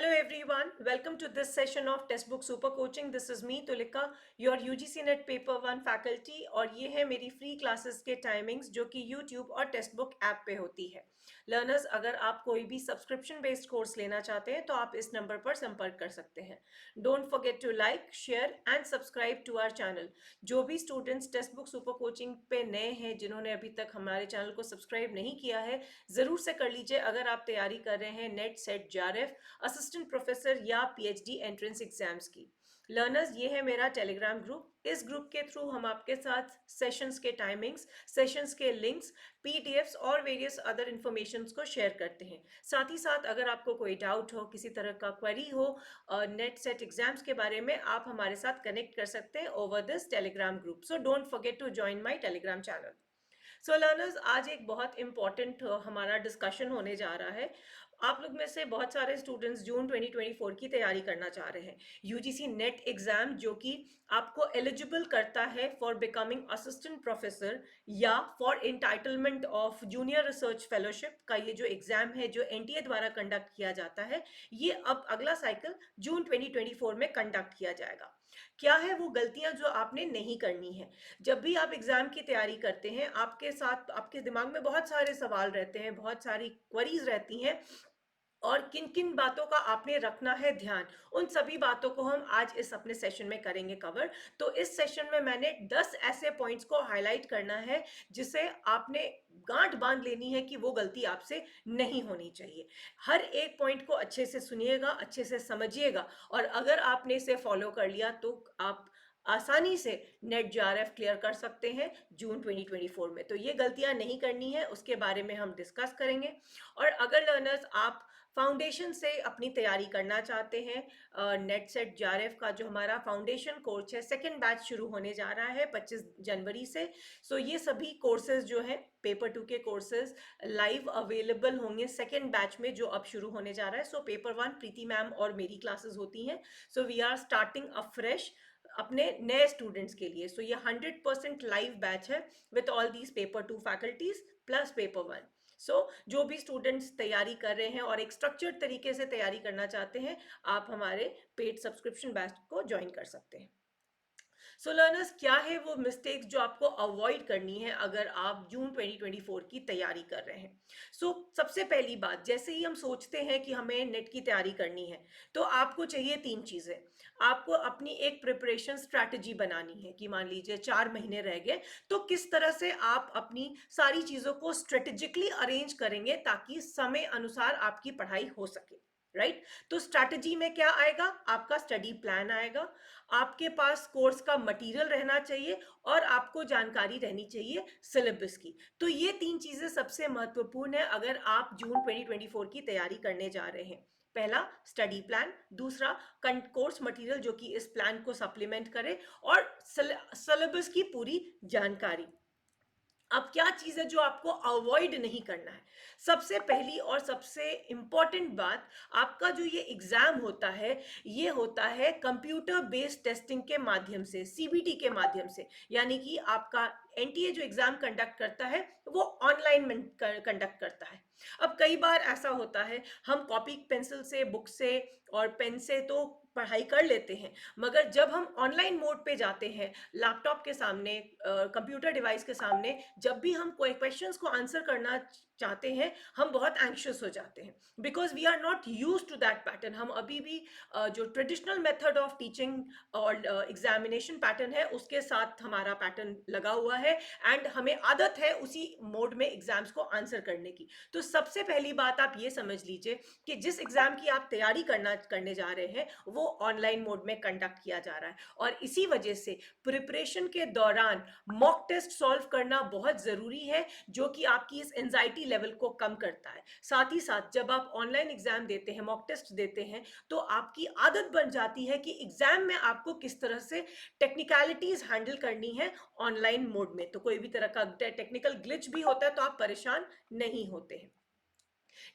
Hello everyone, welcome to this session of Textbook Super Coaching. This is me Tulika, your UGC Net Paper 1 faculty और ये है मेरी free classes के timings जो कि YouTube और टेक्स्टबुक ऐप पे होती है. लर्नर्स, अगर आप कोई भी सब्सक्रिप्शन बेस्ड कोर्स लेना चाहते हैं तो आप इस नंबर पर संपर्क कर सकते हैं. Don't forget to like, share and subscribe to our channel. जो भी स्टूडेंट्स टेक्स्टबुक सुपर कोचिंग पे नए हैं, जिन्होंने अभी तक हमारे चैनल को सब्सक्राइब नहीं किया है, ज़रूर से कर लीजिए. अगर आप तैयारी कर रहे हैं net, set, JRF, assistant professor या पीएचडी एंट्रेंस एग्जाम्स की. लर्नर्स, ये है मेरा टेलीग्राम ग्रुप. इस ग्रुप के थ्रू हम आपके साथ सेशंस के टाइमिंग्स, सेशंस के लिंक्स, पीडीएफ्स और वेरियस अदर इंफॉर्मेशंस को शेयर करते हैं. साथ ही साथ अगर आपको कोई डाउट हो, किसी तरह का क्वेरी हो नेट सेट एग्जाम्स के बारे में, आप हमारे साथ कनेक्ट कर सकते हैं over this Telegram group. So don't forget to join my Telegram channel. So learners, आज एक बहुत इंपॉर्टेंट हमारा डिस्कशन होने जा रहा है. आप लोग में से बहुत सारे स्टूडेंट्स जून 2024 की तैयारी करना चाह रहे हैं. यूजीसी नेट एग्जाम जो कि आपको एलिजिबल करता है फॉर बिकमिंग असिस्टेंट प्रोफेसर या for entitlement of junior research fellowship का ये जो एग्जाम है, जो एनटीए द्वारा कंडक्ट किया जाता है, ये अब अगला साइकिल जून 2024 में कंडक्ट किया जाएगा. क्या है वो गलतियां जो आपने नहीं करनी है? जब भी आप एग्जाम की तैयारी करते हैं, आपके साथ आपके दिमाग में बहुत सारे सवाल रहते हैं, बहुत सारी क्वेरीज रहती हैं, और किन किन बातों का आपने रखना है ध्यान, उन सभी बातों को हम आज इस अपने सेशन में करेंगे कवर. तो इस सेशन में मैंने 10 ऐसे पॉइंट्स को हाईलाइट करना है जिसे आपने गांठ बांध लेनी है कि वो गलती आपसे नहीं होनी चाहिए. हर एक पॉइंट को अच्छे से सुनिएगा, अच्छे से समझिएगा, और अगर आपने इसे फॉलो कर लिया तो आप आसानी से नेट जेआरएफ क्लियर कर सकते हैं जून 2024 में. तो ये गलतियां नहीं करनी है, उसके बारे में हम डिस्कस करेंगे. और अगर लर्नर्स आप फाउंडेशन से अपनी तैयारी करना चाहते हैं, नेट सेट जेआरएफ का जो हमारा फाउंडेशन कोर्स है, सेकेंड बैच शुरू होने जा रहा है 25 जनवरी से. सो ये सभी कोर्सेज जो है पेपर 2 के कोर्सेज लाइव अवेलेबल होंगे सेकेंड बैच में, जो अब शुरू होने जा रहा है. सो पेपर 1 प्रीति मैम और मेरी क्लासेस होती हैं. So we are starting a fresh अपने नए स्टूडेंट्स के लिए. सो ये 100% लाइव बैच है with all these paper 2 faculties plus paper 1. So जो भी स्टूडेंट्स तैयारी कर रहे हैं और एक स्ट्रक्चर्ड तरीके से तैयारी करना चाहते हैं, आप हमारे पेड सब्सक्रिप्शन बैच को ज्वाइन कर सकते हैं. सो लर्नर्स, क्या है वो मिस्टेक्स जो आपको अवॉइड करनी है अगर आप जून 2024 की तैयारी कर रहे हैं? सबसे पहली बात, जैसे ही हम सोचते हैं कि हमें नेट की तैयारी करनी है, तो आपको चाहिए 3 चीज़ें. आपको अपनी एक प्रिपरेशन स्ट्रैटेजी बनानी है कि मान लीजिए 4 महीने रह गए, तो किस तरह से आप अपनी सारी चीज़ों को स्ट्रेटेजिकली अरेंज करेंगे ताकि समय अनुसार आपकी पढ़ाई हो सके. राइट? तो स्ट्रैटेजी में क्या आएगा? आपका स्टडी प्लान आएगा, आपके पास कोर्स का मटेरियल रहना चाहिए, और आपको जानकारी रहनी चाहिए सिलेबस की. तो ये 3 चीजें सबसे महत्वपूर्ण है अगर आप जून 2024 की तैयारी करने जा रहे हैं. पहला, स्टडी प्लान. दूसरा, कोर्स मटेरियल जो कि इस प्लान को सप्लीमेंट करे, और सिलेबस की पूरी जानकारी. अब क्या चीज है जो आपको अवॉइड नहीं करना है? सबसे पहली और सबसे इंपॉर्टेंट बात, आपका जो ये एग्जाम होता है, ये होता है कंप्यूटर बेस्ड टेस्टिंग के माध्यम से, सीबीटी के माध्यम से. यानी कि आपका एनटीए जो एग्जाम कंडक्ट करता है वो ऑनलाइन कंडक्ट करता है. अब कई बार ऐसा होता है, हम कॉपी पेंसिल से, बुक से और पेन से तो पढ़ाई कर लेते हैं, मगर जब हम ऑनलाइन मोड पे जाते हैं, लैपटॉप के सामने, कंप्यूटर डिवाइस के सामने, जब भी हम कोई क्वेश्चंस को आंसर करना चाहते हैं, हम बहुत एंक्शियस हो जाते हैं, because we are not use to that pattern. हम अभी भी जो ट्रेडिशनल मेथड ऑफ टीचिंग और एग्जामिनेशन पैटर्न है, उसके साथ हमारा पैटर्न लगा हुआ है, एंड हमें आदत है उसी मोड में एग्जाम्स को आंसर करने की. तो सबसे पहली बात आप ये समझ लीजिए कि जिस एग्जाम की आप तैयारी करने जा रहे हैं, वो ऑनलाइन मोड में कंडक्ट किया जा रहा है, और इसी वजह से प्रिपरेशन के दौरान मॉक टेस्ट सॉल्व करना बहुत जरूरी है, जो कि आपकी इस एंजाइटी लेवल को कम करता है. साथ ही साथ जब आप ऑनलाइन एग्जाम देते हैं, मॉक टेस्ट देते हैं, तो आपकी आदत बन जाती है कि एग्जाम में आपको किस तरह से टेक्निकलिटीज हैंडल करनी है ऑनलाइन मोड में. तो कोई भी तरह का टेक्निकल ग्लिच भी होता है तो आप परेशान नहीं होते हैं.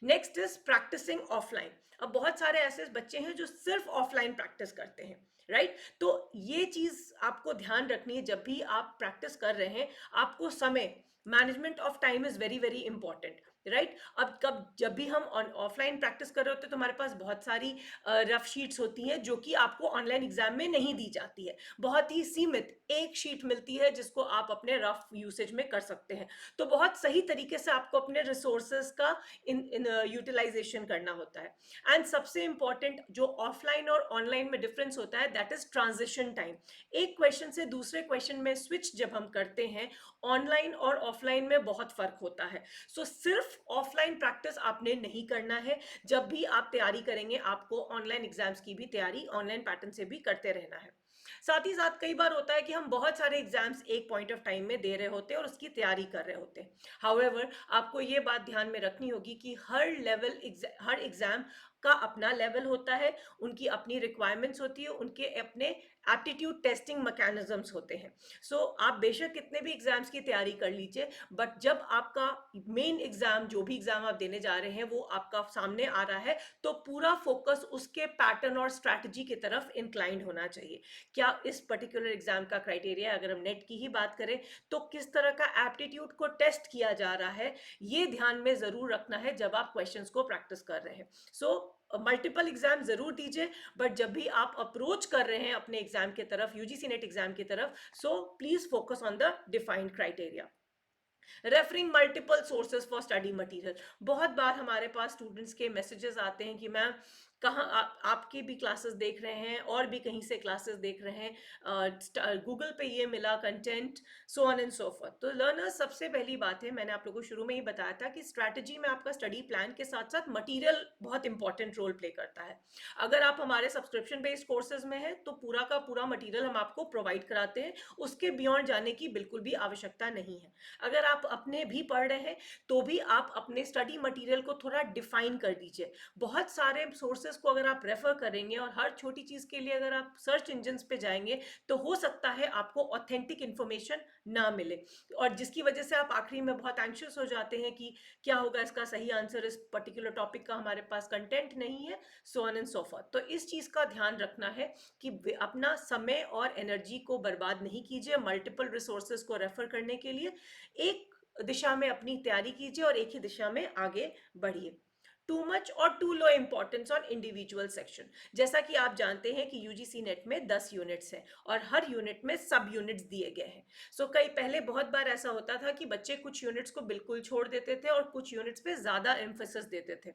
Next is practising offline. अब बहुत सारे ऐसे बच्चे हैं जो सिर्फ ऑफलाइन प्रैक्टिस करते हैं, राइट? तो ये चीज आपको ध्यान रखनी है, जब भी आप प्रैक्टिस कर रहे हैं, आपको समय management of time is very very important. Right. अब कब जब भी हम ऑफलाइन प्रैक्टिस कर रहे होते हैं तो हमारे पास बहुत सारी रफ शीट्स होती हैं जो कि आपको ऑनलाइन एग्जाम में नहीं दी जाती है, बहुत ही सीमित एक शीट मिलती है जिसको आप अपने रफ यूसेज में कर सकते हैं। तो बहुत सही तरीके से आपको अपने रिसोर्सेज का इन यूटिलाइजेशन करना होता है। एंड सबसे इंपॉर्टेंट जो ऑफलाइन और ऑनलाइन में डिफरेंस होता है दैट इज ट्रांजिशन टाइम। एक क्वेश्चन से दूसरे क्वेश्चन में स्विच जब हम करते हैं ऑनलाइन और ऑफलाइन में बहुत फर्क होता है। सो सिर्फ ऑफलाइन प्रैक्टिस आपने नहीं करना है, जब भी आप तैयारी करेंगे आपको ऑनलाइन एग्जाम्स की भी तैयारी ऑनलाइन पैटर्न से भी करते रहना है। साथ ही साथ कई बार होता है कि हम बहुत सारे एग्जाम्स एक पॉइंट ऑफ टाइम में दे रहे होते हैं और उसकी तैयारी कर रहे होते हैं। हाउएवर आपको ये बात ध्यान में रखनी होगी कि हर एग्जाम का अपना लेवल होता है, उनकी अपनी रिक्वायरमेंट्स होती है, उनके अपने एप्टीट्यूड टेस्टिंग मैकेनिज्म्स होते हैं। सो आप बेशक कितने भी एग्जाम्स की तैयारी कर लीजिए, बट जब आपका मेन एग्जाम जो भी एग्जाम आप देने जा रहे हैं वो आपका सामने आ रहा है तो पूरा फोकस उसके पैटर्न और स्ट्रैटेजी की तरफ इंक्लाइंड होना चाहिए। क्या इस पर्टिकुलर एग्जाम का क्राइटेरिया, अगर हम नेट की ही बात करें तो किस तरह का एप्टीट्यूड को टेस्ट किया जा रहा है, ये ध्यान में जरूर रखना है जब आप क्वेश्चंस को प्रैक्टिस कर रहे हैं। सो मल्टीपल एग्जाम जरूर दीजिए, बट जब भी आप अप्रोच कर रहे हैं अपने एग्जाम की तरफ, यूजीसी नेट एग्जाम की तरफ, so please focus on the defined criteria. Referring multiple sources for study material. बहुत बार हमारे पास स्टूडेंट्स के मैसेजेस आते हैं कि मैम कहाँ आपकी भी क्लासेस देख रहे हैं और भी कहीं से क्लासेस देख रहे हैं, गूगल पे ये मिला content, so on and so forth. तो लर्नर्स, सबसे पहली बात है, मैंने आप लोगों को शुरू में ही बताया था कि स्ट्रैटेजी में आपका स्टडी प्लान के साथ साथ मटेरियल बहुत इंपॉर्टेंट रोल प्ले करता है। अगर आप हमारे सब्सक्रिप्शन बेस्ड कोर्सेज में हैं तो पूरा का पूरा मटेरियल हम आपको प्रोवाइड कराते हैं, उसके बियॉन्ड जाने की बिल्कुल भी आवश्यकता नहीं है। अगर आप अपने भी पढ़ रहे हैं तो भी आप अपने स्टडी मटेरियल को थोड़ा डिफाइन कर दीजिए। बहुत सारे सोर्सेज को अगर आप रेफर करेंगे और हर छोटी चीज के लिए अगर आप सर्च इंजन पे जाएंगे तो हो सकता है आपको ऑथेंटिक इंफॉर्मेशन ना मिले, और जिसकी वजह से आप आखिरी में बहुत एंशियस हो जाते हैं कि क्या होगा इसका सही आंसर, इस पर्टिकुलर टॉपिक का हमारे पास कंटेंट नहीं है, so on and so forth. तो इस चीज का ध्यान रखना है कि अपना समय और एनर्जी को बर्बाद नहीं कीजिए मल्टीपल रिसोर्सेज को रेफर करने के लिए। एक दिशा में अपनी तैयारी कीजिए और एक ही दिशा में आगे बढ़िए। टू मच और too low importance on individual section. जैसा कि आप जानते हैं कि यूजीसी नेट में 10 यूनिट्स हैं और हर यूनिट में सब यूनिट्स दिए गए हैं। सो कई पहले बहुत बार ऐसा होता था कि बच्चे कुछ यूनिट्स को बिल्कुल छोड़ देते थे और कुछ यूनिट्स पे ज्यादा एम्फेसिस देते थे।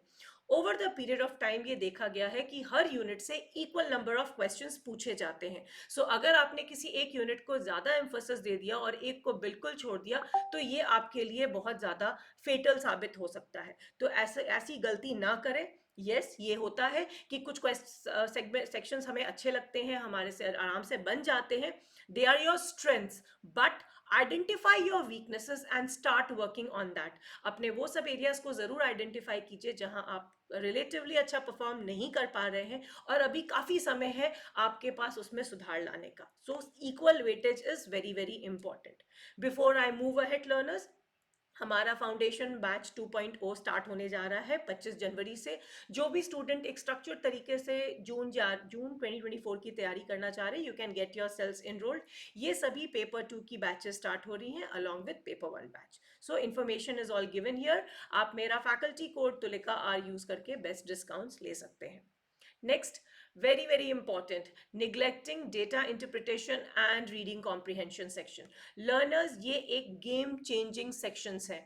Over the period of time ये देखा गया है कि हर यूनिट से इक्वल नंबर ऑफ क्वेश्चंस पूछे जाते हैं। सो अगर आपने किसी एक यूनिट को ज्यादा एम्फेसिस दे दिया और एक को बिल्कुल छोड़ दिया तो ये आपके लिए बहुत ज्यादा फेटल साबित हो सकता है। तो ऐसी गलती ना करें। यस, ये होता है कि कुछ सेक्शंस हमें अच्छे लगते हैं, हमारे से आराम से बन जाते हैं, they are your strengths, but identify your weaknesses and start working on that. अपने वो सब एरियाज को जरूर आइडेंटिफाई कीजिए जहां आप रिलेटिवली अच्छा परफॉर्म नहीं कर पा रहे हैं और अभी काफी समय है आपके पास उसमें सुधार लाने का। So equal weightage is very very important. Before I move ahead learners, हमारा फाउंडेशन बैच 2.0 स्टार्ट होने जा रहा है 25 जनवरी से। जो भी स्टूडेंट एक स्ट्रक्चर तरीके से जून 2024 की तैयारी करना चाह रहे हैं, you can get yourselves enrolled. ये सभी पेपर 2 की बैचेस स्टार्ट हो रही हैं along with paper 1 batch. So information is all given here. आप मेरा faculty code Tulika or use करके बेस्ट डिस्काउंट्स ले सकते हैं। Next, very very important, neglecting data interpretation and reading comprehension section. Learners, ये एक game changing sections है।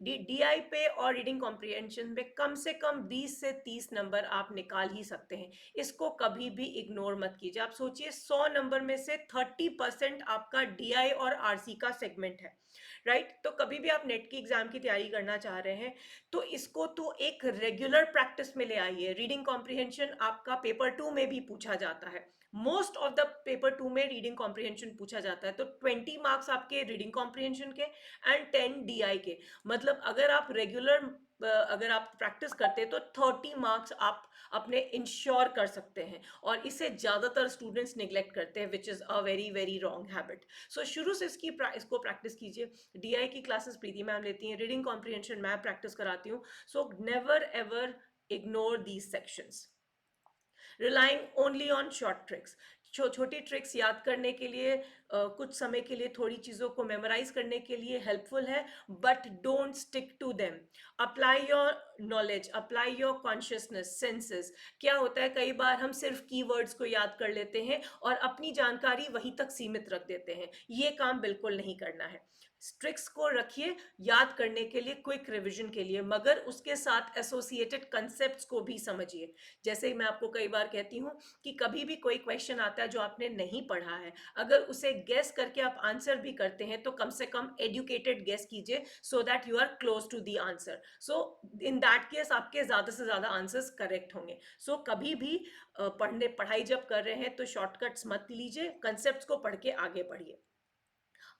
DI पे और रीडिंग कॉम्प्रिहेंशन पे कम से कम 20 से 30 नंबर आप निकाल ही सकते हैं। इसको कभी भी इग्नोर मत कीजिए। आप सोचिए 100 नंबर में से 30% आपका DI और RC का सेगमेंट है, राइट। तो कभी भी आप नेट की एग्जाम की तैयारी करना चाह रहे हैं तो इसको तो एक रेगुलर प्रैक्टिस में ले आइए। रीडिंग कॉम्प्रिहेंशन आपका पेपर 2 में भी पूछा जाता है, मोस्ट ऑफ द पेपर 2 में रीडिंग कॉम्प्रिहेंशन पूछा जाता है। तो 20 मार्क्स आपके रीडिंग कॉम्प्रिहेंशन के एंड 10 DI के। मतलब अगर आप रेगुलर अगर आप प्रैक्टिस करते हैं तो 30 मार्क्स आप अपने इंश्योर कर सकते हैं, और इसे ज्यादातर स्टूडेंट्स निग्लेक्ट करते हैं, which is a very very wrong habit. So शुरू से इसको प्रैक्टिस कीजिए। DI की क्लासेस प्रीति मैम लेती हैं, रीडिंग कॉम्प्रिहेंशन मैं प्रैक्टिस कराती हूँ। So never ever ignore these sections. Relying only on short tricks. छोटी ट्रिक्स याद करने के लिए, कुछ समय के लिए थोड़ी चीज़ों को मेमोराइज करने के लिए हेल्पफुल है, but don't stick to them. Apply your knowledge, apply your consciousness, senses. क्या होता है कई बार हम सिर्फ कीवर्ड्स को याद कर लेते हैं और अपनी जानकारी वहीं तक सीमित रख देते हैं, ये काम बिल्कुल नहीं करना है। ट्रिक्स को रखिए याद करने के लिए, क्विक रिवीजन के लिए, मगर उसके साथ एसोसिएटेड कंसेप्ट्स को भी समझिए। जैसे मैं आपको कई बार कहती हूँ कि कभी भी कोई क्वेश्चन आता है जो आपने नहीं पढ़ा है, अगर उसे गेस करके आप आंसर भी करते हैं तो कम से कम एजुकेटेड गेस कीजिए, so that you are close to the answer. So in that case आपके ज्यादा से ज्यादा आंसर्स करेक्ट होंगे। सो कभी भी पढ़ाई जब कर रहे हैं तो शॉर्टकट्स मत लीजिए, कंसेप्ट को पढ़ के आगे बढ़िए।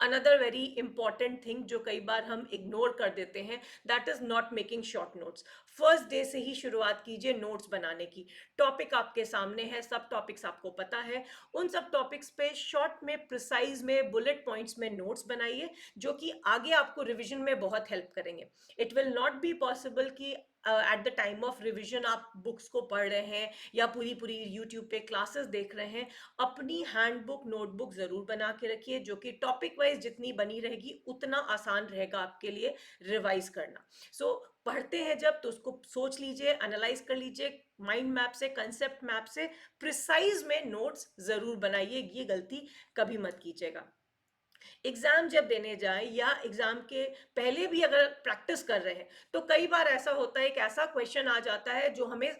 अनदर वेरी इंपॉर्टेंट थिंग जो कई बार हम इग्नोर कर देते हैं, that is not making short notes. First day से ही शुरुआत कीजिए नोट्स बनाने की। टॉपिक आपके सामने है, सब टॉपिक्स आपको पता है, उन सब टॉपिक्स पे शॉर्ट में, प्रिसाइज में, बुलेट पॉइंट्स में नोट्स बनाइए, जो कि आगे आपको रिविजन में बहुत हेल्प करेंगे। It will not be possible कि at the time of revision आप बुक्स को पढ़ रहे हैं या पूरी पूरी यूट्यूब पे क्लासेस देख रहे हैं। अपनी हैंडबुक, नोटबुक जरूर बना के रखिए, जो कि टॉपिक वाइज जितनी बनी रहेगी उतना आसान रहेगा आपके लिए रिवाइज करना। सो पढ़ते हैं जब तो उसको सोच लीजिए, एनालाइज कर लीजिए, माइंड मैप से, कंसेप्ट मैप से प्रिसाइज में नोट्स जरूर बनाइए, ये गलती कभी मत कीजिएगा। एग्जाम जब देने जाए या एग्जाम के पहले भी अगर प्रैक्टिस कर रहे हैं तो कई बार ऐसा होता है, एक ऐसा क्वेश्चन आ जाता है जो हमें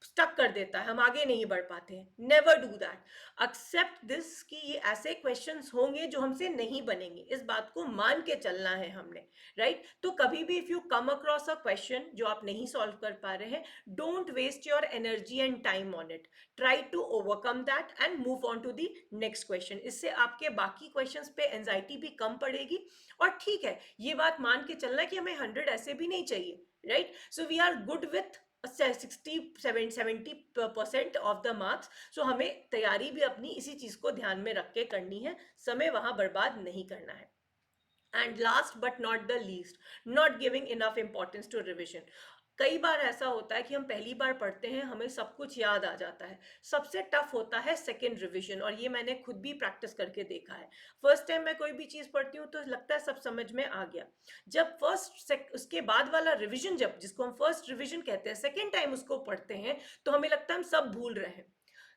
स्टक कर देता है, हम आगे नहीं बढ़ पाते हैं। Never do that. Accept this कि ये ऐसे क्वेश्चंस होंगे जो हमसे नहीं बनेंगे, इस बात को मान के चलना है हमने, राइट? तो कभी भी if you come across a question जो आप नहीं सॉल्व कर पा रहे हैं, don't waste your energy and time on it. Try to overcome that and move on to the next question. इससे आपके बाकी क्वेश्चंस पे एंजाइटी भी कम पड़ेगी। और ठीक है, ये बात मान के चलना कि हमें 100 ऐसे भी नहीं चाहिए, right? So we are good with 60-70% of the marks. So हमें तैयारी भी अपनी इसी चीज को ध्यान में रख के करनी है, समय वहां बर्बाद नहीं करना है। And last but not the least, not giving enough importance to revision. कई बार ऐसा होता है कि हम पहली बार पढ़ते हैं, हमें सब कुछ याद आ जाता है, सबसे टफ होता है सेकंड रिवीजन, और ये मैंने खुद भी प्रैक्टिस करके देखा है। फर्स्ट टाइम मैं कोई भी चीज पढ़ती हूँ तो लगता है सब समझ में आ गया, जब उसके बाद वाला रिवीजन, जब जिसको हम फर्स्ट रिवीजन कहते हैं, सेकेंड टाइम उसको पढ़ते हैं तो हमें लगता है हम सब भूल रहे हैं।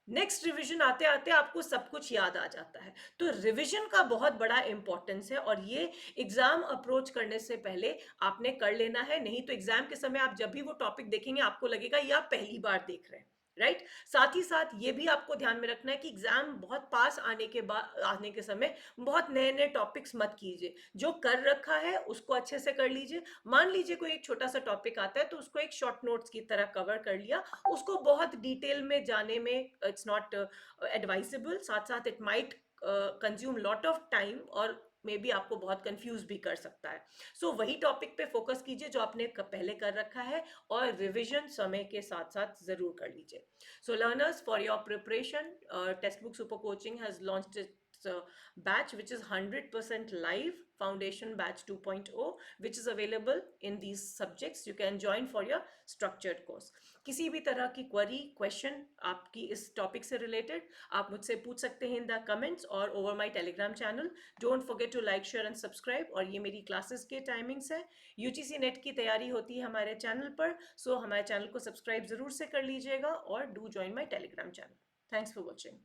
नेक्स्ट रिवीजन आते आते आपको सब कुछ याद आ जाता है। तो रिवीजन का बहुत बड़ा इंपॉर्टेंस है, और ये एग्जाम अप्रोच करने से पहले आपने कर लेना है, नहीं तो एग्जाम के समय आप जब भी वो टॉपिक देखेंगे आपको लगेगा ये आप पहली बार देख रहे हैं, राइट? साथ ही साथ ये भी आपको ध्यान में रखना है कि एग्जाम बहुत पास आने के बाद, आने के समय बहुत नए नए टॉपिक्स मत कीजिए, जो कर रखा है उसको अच्छे से कर लीजिए। मान लीजिए कोई एक छोटा सा टॉपिक आता है तो उसको एक शॉर्ट नोट्स की तरह कवर कर लिया, उसको बहुत डिटेल में जाने में इट्स नॉट एडवाइजेबल, साथ साथ it might consume lot of time और मे बी आपको बहुत कंफ्यूज भी कर सकता है। सो वही टॉपिक पे फोकस कीजिए जो आपने पहले कर रखा है, और रिवीजन समय के साथ साथ जरूर कर लीजिए। सो learners, for your preparation, text book super coaching has launched it's batch which is 100% live, foundation batch 2.0, which is available in these subjects. You can join for your structured course. किसी भी तरह की क्वेरी, क्वेश्चन आपकी इस topic से related आप मुझसे पूछ सकते हैं इन द कमेंट्स और over my Telegram channel. Don't forget to like, share and subscribe. और ये मेरी क्लासेस के टाइमिंग्स है, यूजीसी नेट की तैयारी होती है हमारे चैनल पर, सो हमारे चैनल को सब्सक्राइब जरूर से कर लीजिएगा और do join my Telegram channel. Thanks for watching.